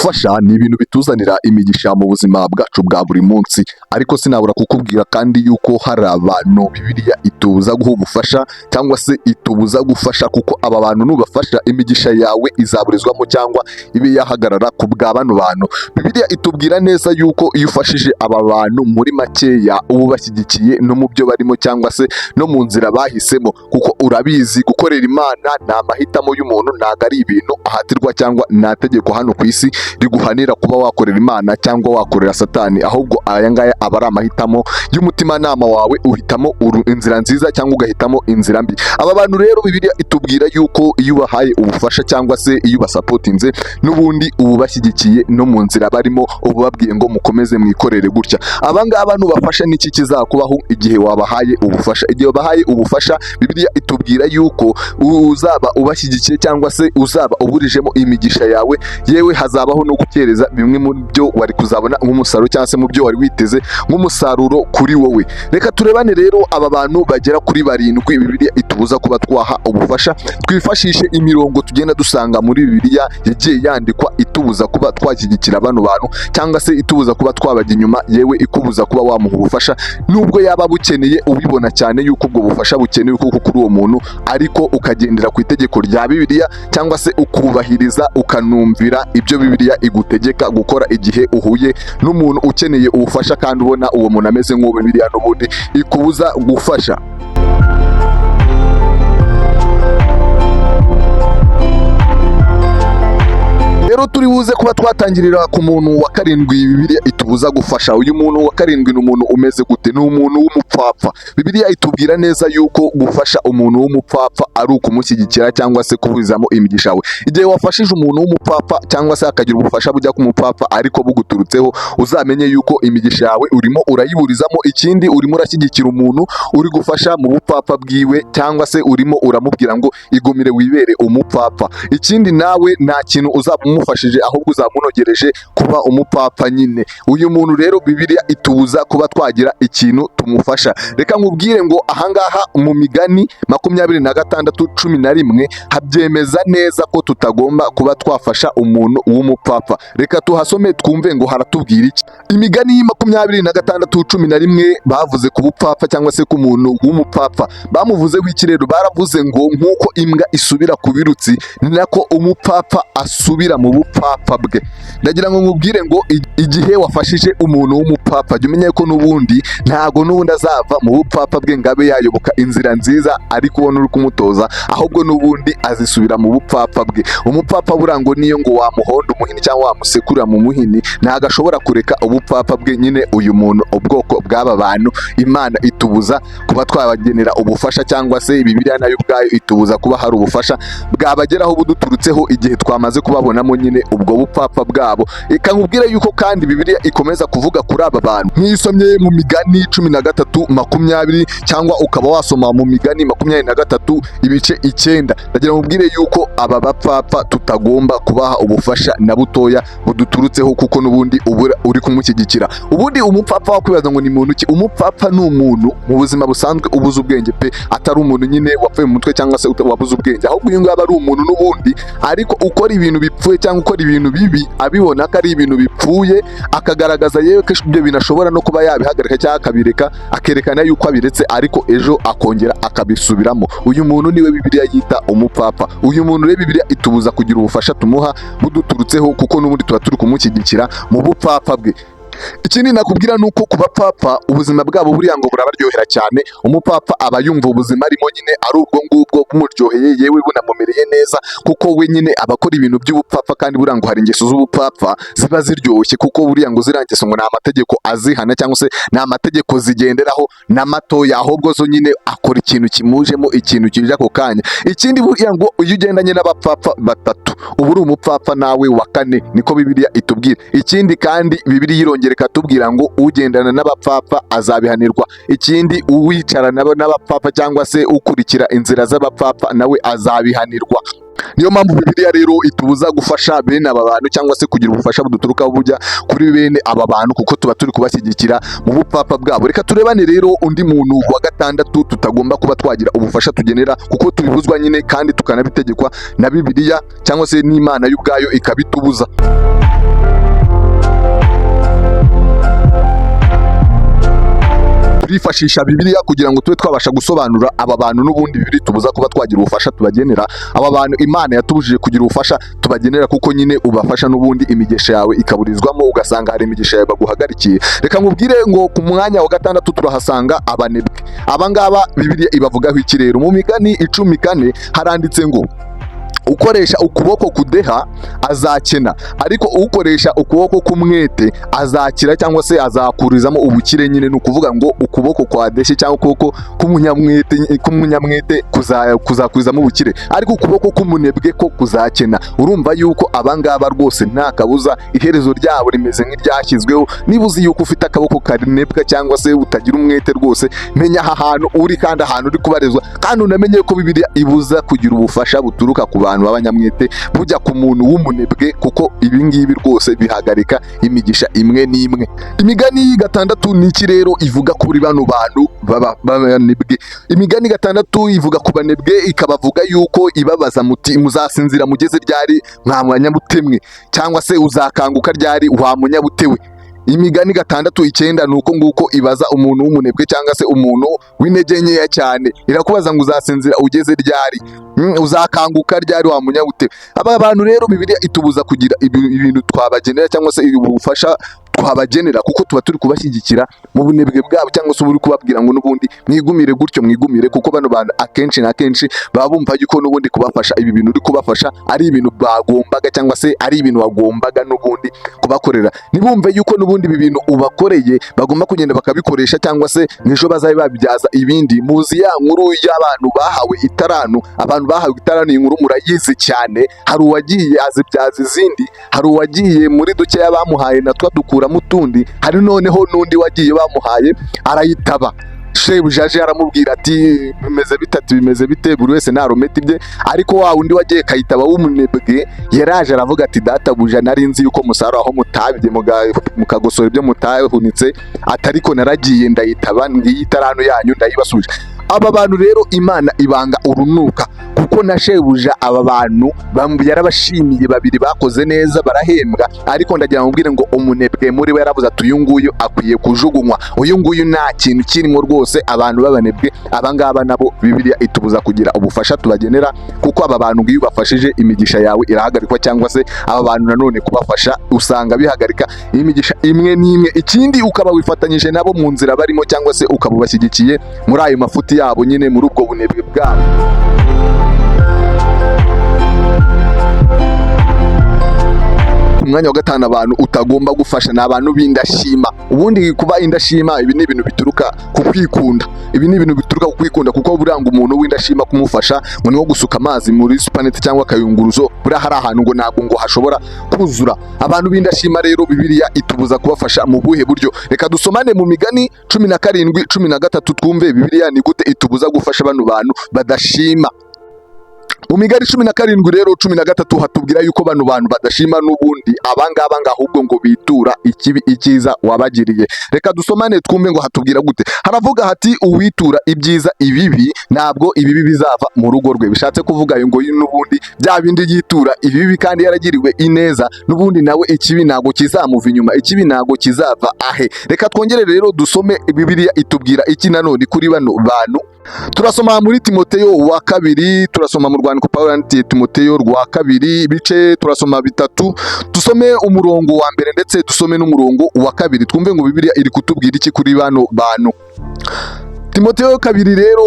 Gufasha ni ibintu bituzanira imigisha mu buzima bwacu bwa buri munsi, ariko sinabura kukubwira kandi yuko hari abantu Bibiliya itubuza guha ubufasha cyangwa se itubuza gufasha, kuko aba bantu nubafasha imigisha yawe izaburizwamo cyangwa ibe yahagarara ku bwa bano bantu. Bibiliya itubwira neza yuko iyo ufashije aba bantu muri makeya uba ubashyigikiye no mu byo barimo cyangwa se no mu nzira bahisemo, kuko urabizi gukorera Imana ni amahitamo y'umuntu, ntabwo ari ibintu ahatirwa cyangwa nta tegeko hano ku isi riguhanira kuba wakorera Imana cyangwa wakorera Satani, ahubwo aya ngaya aba ari amahitamo y'umutimanama wawe, uhitamo inzira nziza cyangwa ugahitamo inzira mbi. Aba bantu rero Bibiliya itubwira yuko iyo ubahaye ubufasha cyangwa se iyo ubasapotinze n'ubundi uba ubashyigikiye no mu nzira barimo, uba ubabwiye ngo mukomeze mwikorere gutya. Aba ngaba nubafasha n'iki kizakubaho igihe wabahaye ubufasha? Igihe wabahaye ubufasha Bibiliya itubwira yuko uzaba ubashyigikiye cyangwa se uzaba uburijemo imigisha yawe, yewe hazabaho no gukereza bimwe mu byo wari kuzabona nk'umusaruro cyangwa se mu byo wari witeze nk'umusaruro kuri wowe. Reka turebane rero aba bantu bagera kuri 7 Bibiliya itubuza kuba twaha ubufasha. Twifashishe imirongo tugenda dusanga muri Bibiliya yagiye yandikwa itubuza kuba twashyigikira bano bantu cyangwa se itubuza kuba twabajya inyuma, yewe ikubuza kuba wamuha ubufasha nubwo yaba bukeneye, ubibona cyane yuko ubwo bufasha bukenewe kuko kuri uwo muntu, ariko ukagendera ku itegeko rya Bibiliya cyangwa se ukubahiriza ukanumvira ibyo Bibiliya igutegeka gukora igihe uhuye n'umuntu ukeneye ubufasha kandi ubona uwo muntu ameze nk'uwo Bibiliya n'ubundi ikubuza gufasha. Rero turi buze kuba twatangirira ku muntu wa 7 Bibiliya itubuza gufasha. Uyu muntu wa 7 ni umuntu umeze gute? Ni umuntu w'umupfapfa. Bibiliya itubwira neza yuko gufasha umuntu w'umupfapfa ari ukumushyigikira cyangwa se kuburizamo imigisha we. Igihe wafashije umuntu w'umupfapfa cyangwa se akagira ubufasha bujya ku mupfapfa ariko buguturutseho, uzamenye yuko imigisha yawe urimo urayiburizamo. Ikindi urimo urashyigikira umuntu uri gufasha mu bupfapfa bwiwe cyangwa se urimo uramubwira ngo igumire wibere umupfapfa. Ikindi nawe nta kintu uzamufashije ahubwo uzamunogereje kuba umupfapfa nyine. Uyu muntu rero Bibiliya itubuza kuba twagira ikintu tumufasha. Reka nkubwire ngo ahangaha mu Migani 26:11 habyemeza neza ko tutagomba kuba twafasha umuntu w'umupfapfa. Reka tuhasome twumve ngo haratubwira iki. Imigani 26:11 bavuze ku bupfapfa cyangwa se ku muntu w'umupfapfa. Bamuvuze w'iki rero? Baravuze ngo nk'uko imbwa isubira ku birutsi ni nako umupfapfa asubira mu bupfapfa bwe. Ndagira ngo nkubwire ngo igihe wafashije umuntu w'umupfapfa, jya umenya ko n'ubundi ntago n'ubundi azava mu bupfapfa bwe ngo abe yayoboka inzira nziza ari kubona uri kumutoza, ahubwo n'ubundi azisubira mu bupfapfa bwe. Umupfapfa burango niyo ngo wamuhonda umuhini cyangwa wamusekurira mu muhini, ntago ashobora kureka ubupfapfa bwe. Nyine uyu muntu, ubwoko bw'aba bantu Imana itubuza kuba twabagenera ubufasha, cyangwa se Bibiliya nayo ubwayo itubuza kuba hari ubufasha bwabageraho buduturutseho igihe twamaze kubabonamo nyine ubwo bupfapfa bwabo. Reka nkubwire yuko kandi Bibiliya ikomeza kuvuga kuri aba bantu. Nk'isomye mu Migani 13:20 cyangwa ukaba wasoma mu Migani 23:9, ndagira ngo nkubwire yuko aba bapfapfa tutagomba kubaha ubufasha na butoya buduturutseho, kuko n'ubundi uri kumushyigikira. Ubundi umupfapfa wakwibaza ngo ni muntu ki? Umupfapfa ni umuntu mu buzima busanzwe ubuze ubwenge pe, atari umuntu nyine wapfuye mu mutwe cyangwa se wabuze ubwenge, ahubwo uyu nguyu aba ari umuntu n'ubundi ariko ukora ibintu bipfuye cyangwa ukora ibintu bibi abibona ko ari ibintu bipfuye, akagaragaza yewe ko ibyo bintu ashobora no kuba yabihagarika cyangwa akabireka, akerekana yuko abiretse ariko ejo akongera akabisubiramo. Uyu muntu niwe Bibiliya yita umupfapfa. Uyu muntu rero Bibiliya itubuza kugira ubufasha tumuha buduturutseho, kuko n'ubundi tuba turi kumushyigikira mu bupfapfa bwe. Ikindi nakubwira nuko ku bapfapfa ubuzima bwabo buriya ngo burabaryohera cyane. Umupfapfa aba yumva ubuzima arimo nyine ari ubwo ngubwo bumuryoheye, yewe bunamumereye neza, kuko we nyine abakora ibintu by'ubupfapfa. Kandi buriya ngo hari ingeso z'ubupfapfa ziba ziryoshye, kuko buriya ngo zirangeso ngo nta mategeko azihana cyangwa se nta mategeko zigenderaho na matoya, ahubwo zo nyine akora ikintu kimujemo, ikintu kije ako kanya. Ikindi buriya ngo iyo ugendanye n'abapfapfa 3 uba uri umupfapfa nawe wa 4, niko Bibiliya itubwira. Ikindi kandi Bibiliya irongera ikatubwira ngo ugendana n'abapfapfa azabihanirwa. Ikindi uwicarana n'abapfapfa cyangwa se ukurikira inzira z'abapfapfa nawe azabihanirwa. Niyo mpamvu Bibiliya rero itubuza gufasha bene aba bantu cyangwa se kugira ubufasha buduturukaho bujya kuri bene aba bantu, kuko tuba turi kubashyigikira mu bupfapfa bwabo. Reka turebane rero undi muntu wa 6 tutagomba kuba twagira ubufasha tugenera, kuko tubibuzwa nyine kandi tukanabitegekwa na Bibiliya cyangwa se n'Imana y'ubwayo ikabitubuza. turifashisha Bibiliya kugira ngo tube twabasha gusobanura aba bantu n'ubundi Bibiliya tubuza kuba twagira ubufasha tubagenera. Aba bantu Imana yatubujije kugira ubufasha tubagenera, kuko nyine ubafasha n'ubundi imigisha yawe ikaburizwamo, ugasanga hari imigisha yawe baguhagarikiye. Reka nkubwire ngo ku mwanya wa 6 turahasanga abanebwe. Aba ngaba Bibiliya ibavugaho iki rero? Mu Migani 10:4 haranditse ngo ukoresha ukuboko kudeha azakena, ariko ukoresha ukuboko k'umwete azakira cyangwa se azakurizamo ubukire. Nyine ni ukuvuga ngo ukuboko kwadeshye cyangwa ukuboko k'umunyamwete kuzakurizamo ubukire, ariko ukuboko k'umunebwe ko kuzakena. Urumva yuko abangaba rwose nta kabuza iherezo ryabo rimeze nk'iryashyizweho. Niba uzi yuko ufite akaboko karinebwa cyangwa se utagira umwete, rwose menya aha hantu uri kandi ahantu uri kubarizwa, kandi unamenye ko Bibiliya ibuza kugira ubufasha buturuka ku bantu b'abanyamwete bujya ku muntu w'umunebwe, kuko ibi ngibi rwose bihagarika imigisha imwe n'imwe. Imigani 6 ni iki rero? Ivuga kuri bano bantu b'abanebwe. Imigani 6 ivuga ku banebwe, ikabavuga yuko ibabaza muti muzasinzira mugeze ryari mwa munyabutemwe, cyangwa se uzakanguka ryari wa munyabutewe. Imigani 6:9 ni uko nguko ibaza umuntu w'umunebwe cyangwa se umuntu w'intege nkeya cyane. Irakubaza ngo uzasinzira ugeze ryari, uzakanguka ryari wa munyabute. Aba bantu rero Bibiliya itubuza kugira ibintu twabagenera cyangwa se ubufasha twabagenera, kuko tuba turi kubashyigikira mu bunebwe bwabo, cyangwa se uri kubabwira ngo n'ubundi mwigumire gutyo, mwigumire, kuko bano bantu akenshi na kenshi baba bumva yuko n'ubundi kubafasha ibi bintu uri kubafasha ari ibintu bagombaga, cyangwa se ari ibintu wagombaga n'ubundi kubakorera. Ntibumve yuko n'ubundi ibi bintu ubakoreye bagomba kugenda bakabikoresha, cyangwa se n'ejo bazabe babibyaza ibindi. Muzi ya nkuru y'abantu bahawe itaranu. Abantu bahawe itaranu, iyi nkuru murayizi cyane. Hari uwagiye azibyaza izindi, hari uwagiye muri dukeya bamuhaye natwa dukura mutundi, hari noneho n'undi wagiye bamuhaye arayitaba. Shebuja aje aramubwira ati bimeze bitatu bimeze bite, buri wese naromete ibye. Ariko wa undi wagiye kayitaba w'umunebwe yaraje aravuga ati databuja, nari nzi yuko musaruro aho mutabye mukagosora ibyo mutahunitse, atariko naragiye ndayitaba, ngiyi itarano yanyu ndayibasubije. Aba bantu rero Imana ibanga urunuka, kuko na shebuja aba bantu yarabashimiye, babiri bakoze neza barahembwa. Ariko ndagira ngo mbwire ngo umunebwe muri we yaravuze ati uyu nguyu akwiye kujugunywa, uyu nguyu nta kintu kirimo rwose. Abantu b'abanebwe abangaba nabo Bibiliya itubuza kugira ubufasha tubagenera, kuko aba bantu iyo ubafashije imigisha yawe irahagarikwa, cyangwa se aba bantu nanone kubafasha usanga bihagarika imigisha imwe n'imwe. Ikindi ukaba wifatanyije nabo mu nzira barimo, cyangwa se ukaba ubashyigikiye muri ayo mafuti yabo, nyine muri ubwo bunebwe bwabo. Umwanya wa 5 abantu utagomba gufasha ni abantu b'indashima. Ubundi kuba indashima, ibi ni ibintu bituruka ku kwikunda. Ibi ni ibintu bituruka ku kwikunda, kuko buranga umuntu w'indashima kumufasha ngo ni wo gusuka amazi muri supanete cyangwa akayunguruzo, buriya hari ahantu ngo ntabwo ngo hashobora kuzura. Abantu b'indashima rero Bibiliya itubuza kubafasha mu buhe buryo? Reka dusomane mu Migani 17:13 twumve Bibiliya ni gute itubuza gufasha bano bantu badashima. Mu Migani 17 rero 13 hatubwira yuko bano bantu badashima n'ubundi abangaba ahubwo ngo bitura ikibi icyiza wabagiriye. Reka dusomane twumve ngo hatubwira gute. Haravuga hati uwitura ibyiza ibibi ntabwo ibibi bizava mu rugo rwe. Bishatse kuvuga ngo n'ubundi bya bindi yitura ibibi kandi yaragiriwe ineza, n'ubundi nawe ikibi ntabwo kizamuva inyuma, ikibi ntabwo kizava ahe. Reka twongere rero dusome Bibiliya itubwira iki nanone kuri bano bantu. Turasoma muri Timoteyo wa 2, turasoma mu rwandiko Pawulo yandikiye Timoteyo rwa 2 ibice turasoma 3, dusome umurongo wa 1 ndetse dusome n'umurongo wa 2 twumve ngo Bibiliya iri kutubwira iki kuri bano bantu. Timoteyo 2 rero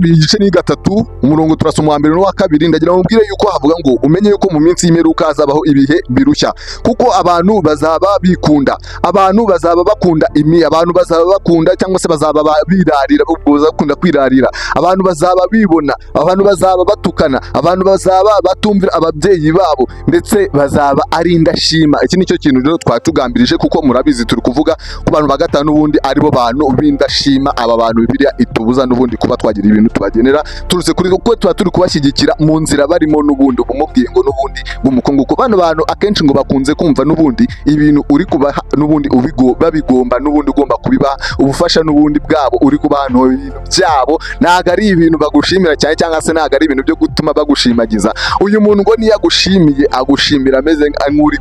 igice ni 3 umurongo turasoma wa 1 n'uwa 2. Ndagira ngo mbwire yuko havuga ngo umenye yuko mu minsi y'imperuka hazabaho ibihe birushya, kuko abantu bazaba bikunda, abantu bazaba bakunda abantu bazaba bakunda cyangwa se bazaba birarira, bakunda kwirarira, abantu bazaba bibona, abantu bazaba batukana, abantu bazaba batumvira ababyeyi babo, ndetse bazaba ari indashima. Iki nicyo kintu rero twatugambirije, kuko murabizi turi kuvuga ku bantu ba 5 ubundi aribo bantu b'indashima. Aba bantu Bibiliya itubuza n'ubundi kuba twagira ibintu tubagenera turutse kuri ko tuba turi kubashyigikira mu nzira barimo n'ubundi bumubwiye ngo n'ubundi bw'umukungugu. Bano bantu akenshi ngo bakunze kumva n'ubundi ibintu uri kubaha n'ubundi babigomba n'ubundi ugomba kubibaha ubufasha n'ubundi bwabo uri kubaha ibintu byabo, ntago ari ibintu bagushimira cyane cyangwa se ntago ari ibintu byo gutuma bagushimagiza. Uyu muntu ngo niyo agushimiye agushimira ameze nk'uri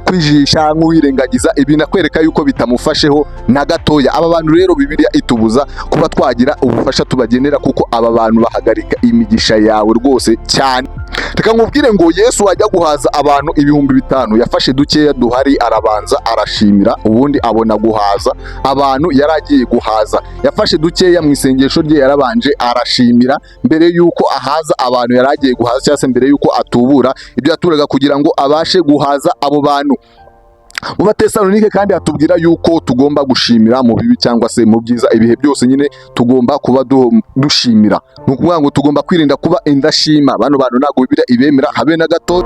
kwijisha nk'uwirengagiza ibintu akwereka yuko bitamufasheho na gatoya. Aba bantu rero Bibiliya itubuza kuba twagira ubufasha tubagenera kuko aba bantu bahagarika imigisha yawe rwose cyane. Reka nkubwire ngo Yesu wajya guhaza abantu 5,000 yafashe dukeya duhari arabanza arashimira ubundi abona guhaza abantu yaragiye guhaza. Yafashe dukeya mu isengesho rye yarabanje arashimira mbere yuko ahaza abantu yaragiye guhaza cyangwa se mbere yuko atubura ibyo yaturaga kugira ngo abashe guhaza abo bantu. Mu Batesalonike kandi hatubwira yuko tugomba gushimira mu bibi cyangwa se mu byiza, ibihe byose nyine tugomba kuba dushimira. Ni ukuvuga ngo tugomba kwirinda kuba indashima. Bano bantu ntabwo Bibiliya ibemera habe na gato.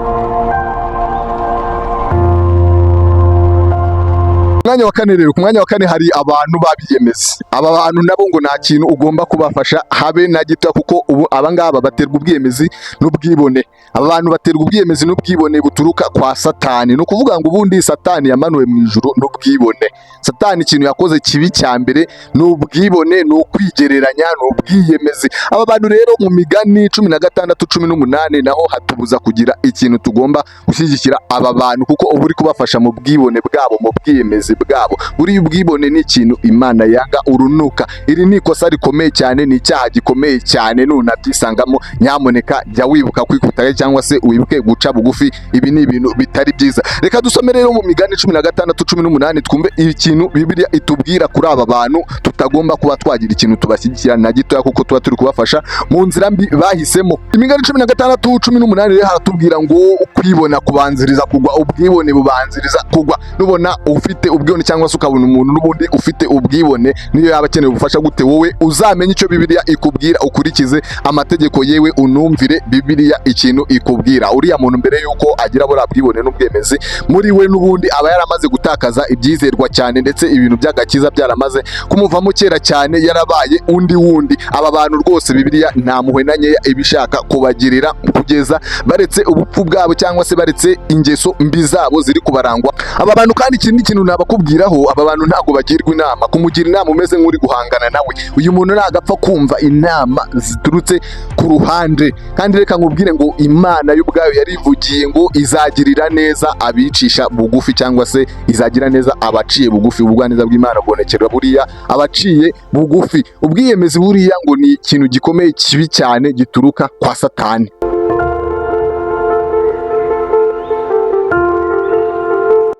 Mwanya wa kane rero, ku mwanya wa kane hari abantu babiyemeza. Aba bantu nabo ngo nta kintu ugomba kubafasha habe na gito kuko ubu abangaba baterwa ubwiyemezi n'ubwibone. Aba bantu baterwa ubwiyemezi n'ubwibone buturuka kwa Satani. No kuvuga ngo ubundi Satani yamanuwe mu ijuru n'ubwibone. Satani ikintu yakoze kibi cya mbere n'ubwibone, n'ukwigereranya, n'ubwiyemezi. Aba bantu rero mu Migani 16:18 naho hatubuza kugira ikintu tugomba gushyigikira aba bantu kuko ubu uri kubafasha mu bwibone bwabo, mu bwiyemezi bwabo. Buriya ubwibone ni ikintu Imana yanga urunuka. Iri ni ikosa rikomeye cyane, ni icyaha gikomeye cyane. Nunabyisangamo nyamuneka jya wibuka kwikutaye cyangwa se wibuke guca bugufi. Ibi ni ibintu bitari byiza. Reka dusome rero mu Migani 16:18 twumve ikintu Bibiliya itubwira kuri aba bantu tutagomba kuba twagira ikintu tubashyigikira na gitoya kuko tuba turi kubafasha mu nzira mbi bahisemo. Imigani 16:18 rero haratubwira ngo kwibona kubanziriza kugwa, ubwibone bubanziriza kugwa. Nubona ufite ubwibone cyangwa se ukabona umuntu n'ubundi ufite ubwibone niyo yaba akeneye ubufasha gute, wowe uzamenye icyo Bibiliya ikubwira, ukurikize amategeko yewe unumvire Bibiliya ikintu ikubwira. Uriya muntu mbere yuko agira buriya bwibone n'ubwemezi muri we n'ubundi aba yaramaze gutakaza ibyizerwa cyane ndetse ibintu by'agakiza byaramaze kumuvamo kera cyane, yarabaye undi wundi. Aba bantu rwose Bibiliya nta muhwe na nkeya ibishaka kubagirira kugeza baretse ubupfu bwabo cyangwa se baretse ingeso mbi zabo ziri kubarangwa. Aba bantu kandi ikindi kintu nabakubwiraho, aba bantu ntabwo bagirwa inama. Kumugira inama umeze nk'uri guhangana nawe, uyu muntu nagapfa kumva inama ziturutse ku ruhande. Kandi reka nkubwire ngo Imana y'ubwayo yarivugiye ngo izagirira neza abicisha bugufi cyangwa se izagira neza abaciye bugufi. Ubugwaneza bw'Imana bwonekera buriya abaciye bugufi. Ubwiyemezi buriya ngo ni ikintu gikomeye kibi cyane gituruka kwa Satani.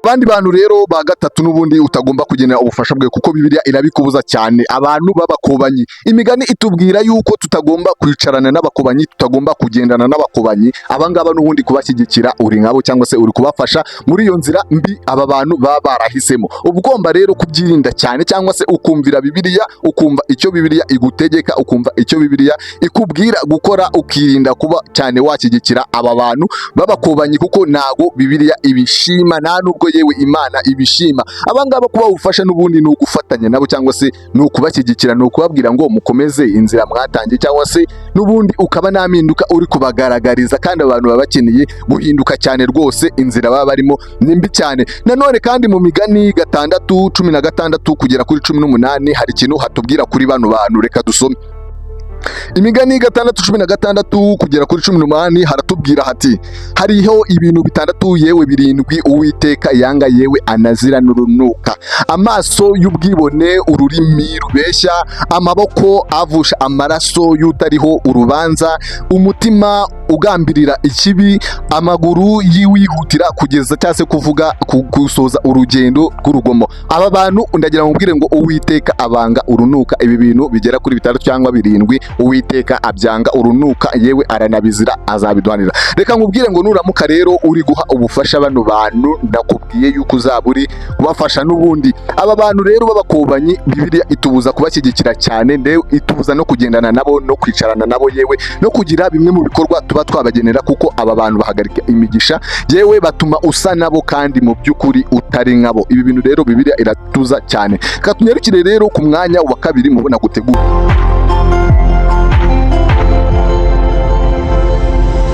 Abandi bantu rero ba gatatu n'ubundi utagomba kugenera ubufasha bwe kuko Bibiliya irabikubuza cyane, abantu b'abakobanyi. Imigani itubwira yuko tutagomba kwicarana n'abakobanyi, tutagomba kugendana n'abakobanyi. Abangaba n'ubundi kubashyigikira uri nkabo cyangwa se uri kubafasha muri iyo nzira mbi aba bantu baba barahisemo. Ugomba rero kubyirinda cyane cyangwa se ukumvira Bibiliya, ukumva icyo Bibiliya igutegeka, ukumva icyo Bibiliya ikubwira gukora, ukirinda kuba cyane washyigikira aba bantu b'abakobanyi kuko ntago Bibiliya ibishima, nta nubwo yewe Imana ibishima. Abangaba kuba ubufasha n'ubundi ni ugufatanya nabo cyangwa se ni ukubashyigikira, ni ukubabwira ngo mukomeze inzira mwatangiye cyangwa se n'ubundi ukaba naminduka uri kubagaragariza. Kandi abantu baba bakeneye guhinduka cyane rwose, inzira baba barimo ni mbi cyane. Nanone kandi mu Migani 6:16 kugera kuri 18 hari ikintu hatubwira kuri bano bantu. Reka dusome Imigani 6:16 kugera kuri 18 haratubwira hati hariho ibintu 6 yewe 7 Uwiteka yanga yewe anazira n'urunuka: amaso y'ubwibone, ururimi rubeshya, amaboko avusha amaraso y'utariho urubanza, umutima ugambirira ikibi, amaguru yiwihutira kugeza cyase kuvuga gusoza urugendo rw'urugomo. Aba bantu ndagira ngo mbwire ngo Uwiteka abanga urunuka. Ibi bintu bigera kuri 6 cyangwa 7 Uwiteka abyanga urunuka, yewe aranabizira, azabiduhanira. Reka nkubwire ngo nuramuka rero uri guha ubufasha bano bantu, ndakubwiye yuko uzaba uri kubafasha n'ubundi. Aba bantu rero b'abakobanyi Bibiliya itubuza kubashyigikira cyane, ndetse itubuza no kugendana nabo no kwicarana nabo, yewe no kugira bimwe mu bikorwa tuba twabagenera, kuko aba bantu bahagarika imigisha, yewe batuma usa nabo kandi mu by'ukuri utari nkabo. Ibi bintu rero Bibiliya iratuza cyane. Katunyarukire rero ku mwanya wa kabiri mubona gutegura.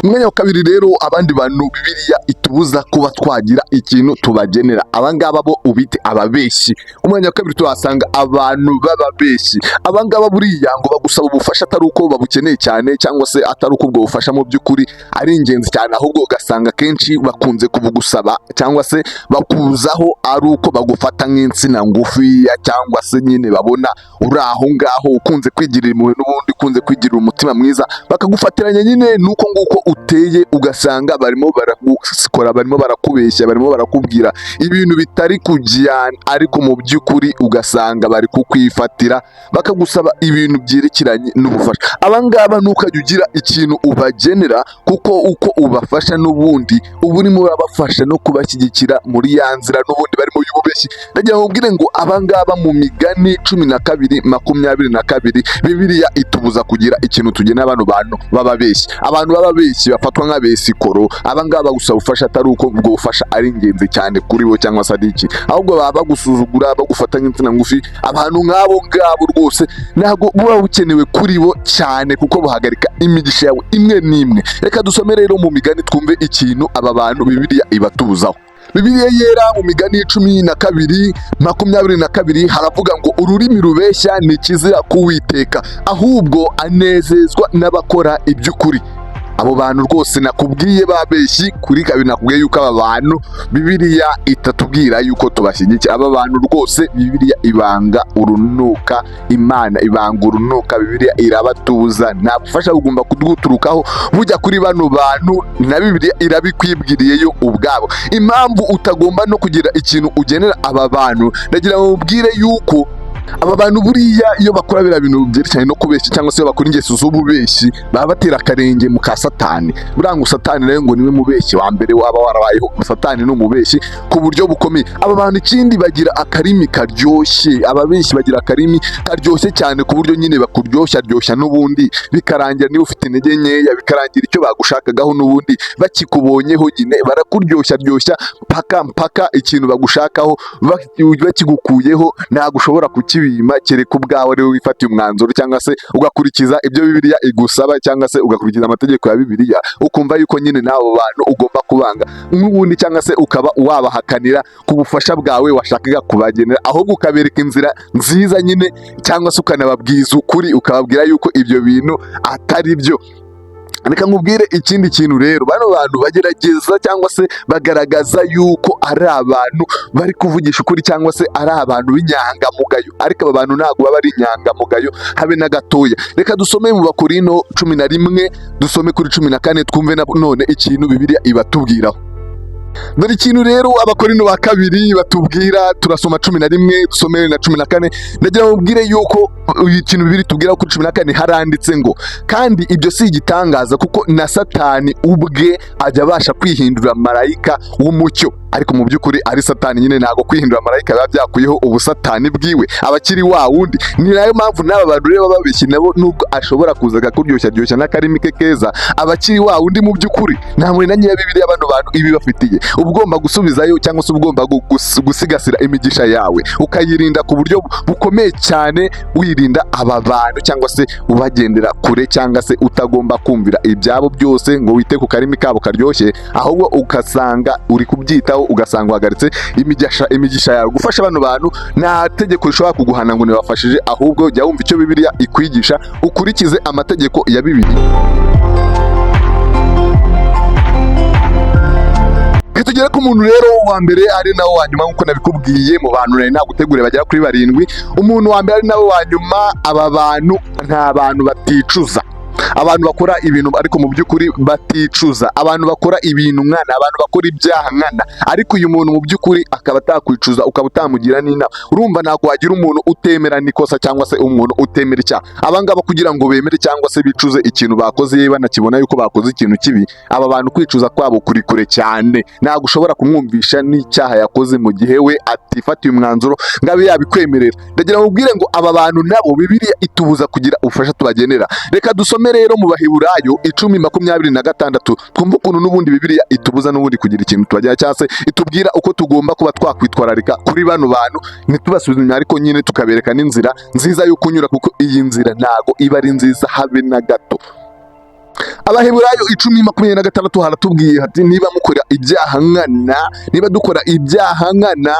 Umwanya wa kabiri rero, abandi bantu Bibiliya itubuza kuba twagira ikintu tubagenera. Abangaba bo ubite ababeshyi. Umwanya wa kabiri tuhasanga abantu b'ababeshyi. Abangaba buriya ngo bagusaba ubufasha atari uko babukeneye cyane, cyangwa se atari uko ubwo bufasha mu by'ukuri ari ingenzi cyane, ahubwo ugasanga kenshi bakunze kubugusaba cyangwa se bakuzaho ari uko bagufata nk'insina ngufiya, cyangwa se nyine babona uri aho ngaho ukunze kwigirira impuhwe n'ubundi ukunze kwigirira umutima mwiza, bakagufatiranya nyine nuko nguko uteye, ugasanga barimo baragusikora, barimo barakubeshya, barimo barakubwira ibintu bitari kujyana, ariko mu by'ukuri ugasanga bari kukwifatira bakagusaba ibintu byerekeranye n'ubufasha. Abangaba ntukajya ugira ikintu ubagenera, kuko uko ubafasha n'ubundi uba urimo urabafasha no kubashyigikira muri ya nzira n'ubundi barimo y'ububeshyi. Ndagira ngo ubwire ngo abangaba mu Migani 12:22 Bibiliya itubuza kugira ikintu tugenera bano bantu b'ababeshyi. Abantu b'ababeshyi bafatwa nk'abesikoro. Abangaba bagusaba ubufasha atari uko ubwo bufasha ari ingenzi cyane kuri bo cyangwa se ari iki, ahubwo baba bagusuzugura, bagufata nk'insina ngufi. Abantu nk'abo ngabo rwose ntabwo buba bukenewe kuri bo cyane, kuko buhagarika imigisha yawe imwe n'imwe. Reka dusome rero mu Migani twumve ikintu aba bantu Bibiliya ibatubuzaho. Bibiliya yera mu Migani 12:22 haravuga ngo ururimi rubeshya ni ikizira k'Uwiteka, ahubwo anezezwa n'abakora iby'ukuri. Abo bantu rwose nakubwiye babeshyi kuri kabiri, nakubwiye yuko aba bantu Bibiliya itatubwira yuko tubashyigikiye. Aba bantu rwose Bibiliya ibanga urunuka, Imana ibanga urunuka, Bibiliya irabatuza. Nta bufasha bugomba kuduturukaho bujya kuri bano bantu, na Bibiliya irabikwibwiriyeyo ubwabo. Impamvu utagomba no kugira ikintu ugenera aba bantu, ndagira ngo ubwire yuko aba bantu buriya iyo bakora biriya bintu byerekeranye no kubeshya, cyangwa se iyo bakora ingeso z'ububeshyi, baba batera akarenge mu ka Satani. Buriya ngo Satani rero ngo niwe mubeshyi wa mbere waba warabayeho. Satani ni umubeshyi ku buryo bukomeye. Aba bantu ikindi bagira akarimi karyoshye. Ababeshyi bagira akarimi karyoshye cyane, ku buryo nyine bakuryoshya n'ubundi bikarangira niba ufite intege nkeya, bikarangira icyo bagushakagaho n'ubundi bakikubonyeho, nyine barakuryoshya mpaka ikintu bagushakaho bakigukuyeho ntabwo ushobora kibima, kereka ubwawe rero wifatiye umwanzuro, cyangwa se ugakurikiza ibyo Bibiliya igusaba, cyangwa se ugakurikiza amategeko ya Bibiliya, ukumva yuko nyine n'abo bantu ugomba kubanga n'ubundi, cyangwa se ukaba wabahakanira ku bufasha bwawe washakaga kubagenera, ahubwo ukabereka inzira nziza nyine, cyangwa se ukanababwiza ukuri, ukababwira yuko ibyo bintu atari byo. Reka nkubwire ikindi kintu rero, bano bantu bagerageza cyangwa se bagaragaza yuko ari abantu bari kuvugisha ukuri, cyangwa se ari abantu b'inyangamugayo, ariko aba bantu ntabwo baba ari inyangamugayo habe na gatoya. Reka dusome mu Bakorino 11 dusome kuri 14 twumve none ikintu Bibiliya ibatubwiraho. Dore ikintu rero Abakorino ba kabiri batubwira, turasoma 11 dusome na 14. Ndagira ngo ubwire yuko ikintu Bibiliya itubwira kuri 14 haranditse ngo kandi ibyo si igitangaza, kuko na Satani ubwe ajya abasha kwihindura marayika w'umucyo. Ariko mu by'ukuri ari Satani nyine, ntabwo kwihindura marayika biba byakuyeho ubusatani bwiwe, abakiri wa wundi. Ni nayo mpamvu n'aba bantu rero babeshyi nabo, nubwo ashobora kuza akakuryoshya n'akarimi ke keza, abakiri wa wundi mu by'ukuri nta muri na nyira Bibiliya bano bantu ibi bafitiye. Ugomba gusubizayo, cyangwa se ugomba gusigasira imigisha yawe, ukayirinda ku buryo bukomeye cyane, wirinda aba bantu, cyangwa se ubagendera kure, cyangwa se utagomba kumvira ibyabo byose ngo wite ku karimi kabo karyoshye, ahubwo ugasanga uri kubyitaho, ugasanga uhagaritse imigisha yawe. Gufasha bano bantu nta tegeko rishobora kuguhana ngo nibafashije, ahubwo jya wumva icyo Bibiliya ikwigisha, ukurikize amategeko ya Bibiliya. Tugere ku muntu rero wa mbere ari nawe wa nyuma, nk'uko nabikubwiye mu bantu nari nagutegure bagera kuri 7. Umuntu wa mbere ari nawe wa nyuma. Aba bantu nta bantu baticuza. abantu bakora ibintu ariko mu by'ukuri baticuza, abantu bakora ibintu nkana, abantu bakora ibyaha nkana, ariko uyu muntu mu by'ukuri akaba atakwicuza, ukaba utamugira n'inama. Urumva ntabwo wagira umuntu utemera n'ikosa cyangwa se umuntu utemera icyaha. Abangaba kugira ngo bemere cyangwa se bicuze ikintu bakoze banakibona yuko bakoze ikintu kibi, aba bantu kwicuza kwabo kuri kure cyane. Ntabwo ushobora kumwumvisha n'icyaha yakoze mu gihe we atifatiye umwanzuro ngo abe yabikwemerera. Ndagira ngo ubwire ngo aba bantu nabo Bibiliya itubuza kugira ubufasha tubagenera. Reka dusome rero mu Baheburayo 10:26 twumva ukuntu n'ubundi Bibiliya itubuza n'ubundi kugira ikintu tubagenera, cyangwa se itubwira uko tugomba kuba twakwitwararika kuri bano bantu, ntitubasubize inyuma ariko nyine tukabereka n'inzira nziza yo kunyura, kuko iyi nzira ntago iba ari nziza habe na gato. Abaheburayo 10:26 haratubwiye hati niba mukora ibyaha nkana, niba dukora ibyaha nkana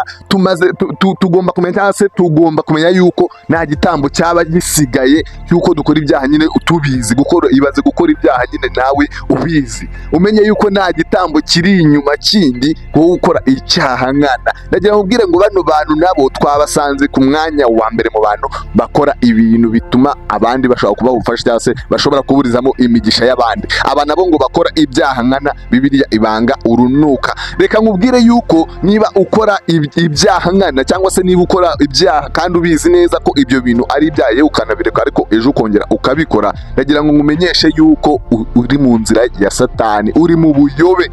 tugomba kumenya, cyangwa se tugomba kumenya yuko nta gitambo cyaba gisigaye yuko dukora ibyaha nyine tubizi. Ibaze gukora ibyaha nyine nawe ubizi, umenye yuko nta gitambo kiri inyuma kindi wowe gukora icyaha nkana. Ndagira nkubwire ngo bano bantu nabo twabasanze ku mwanya wa mbere mu bantu bakora ibintu bituma abandi bashobora kubaha ubufasha, cyangwa se bashobora kuburizamo imigisha y'abandi. Aba nabo ngo bakora ibyaha nkana, Bibiliya ibanga urunuka. Reka nkubwire yuko niba ukora ibyaha nkana, cyangwa se niba ukora ibyaha kandi ubizi neza ko ibyo bintu ari ibyaha yewe ukanabireka, ariko ejo ukongera ukabikora, ndagira ngo ngumenyeshe yuko uri mu nzira ya Satani, uri mu buyobe.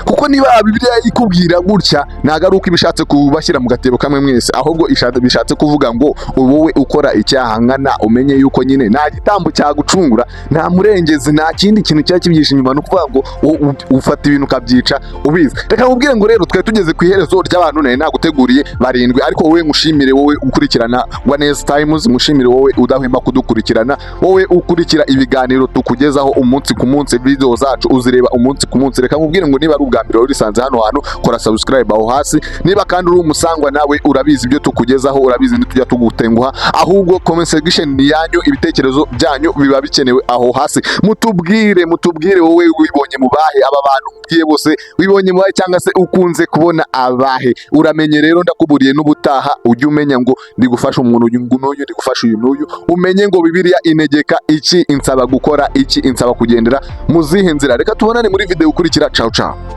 Kuko niba Bibiliya ikubwira gutya, ntago ari uko ibishatse kubashyira mu gatebo kamwe mwese, ahubwo bishatse kuvuga ngo wowe ukora icyaha nkana umenye yuko nyine nta gitambo cyagucungura, nta murengezi, nta kindi kintu cyari kibyihishe inyuma. No kuvuga ngo ufata ibintu ukabyica ubizi. Reka nkubwire ngo rero twari tugeze ku iherezo ry'abantu nari naguteguriye barindwi, ariko wowe ngushimire, wowe ukurikirana Neza Times, ngushimire wowe udahwema kudukurikirana, wowe ukurikira ibiganiro tukugezaho umunsi ku munsi, video zacu uzireba umunsi ku munsi. Reka nkubwire ngo niba ubwa mbere urisanze hano hantu, kora subscribe aho hasi. Niba kandi uri umusangwa nawe urabizi ibyo tukugezaho, urabizi ntitujya tugutenguha, ahubwo comment section ni yanyu, ibitekerezo byanyu biba bikenewe aho hasi. Mutubwire wowe wibonye mu bahe aba bantu mubwiye bose, wibonye mu bahe cyangwa se ukunze kubona abahe. Uramenye rero, ndakuburiye n'ubutaha ujye umenya ngo ndi gufasha umuntu uyu n'uyu, ndi gufasha uyu n'uyu. Umenye ngo Bibiliya inegeka iki, insaba gukora iki, insaba kugendera mu zihe nzira. Reka tubonane muri video ukurikira. Ciao ciao.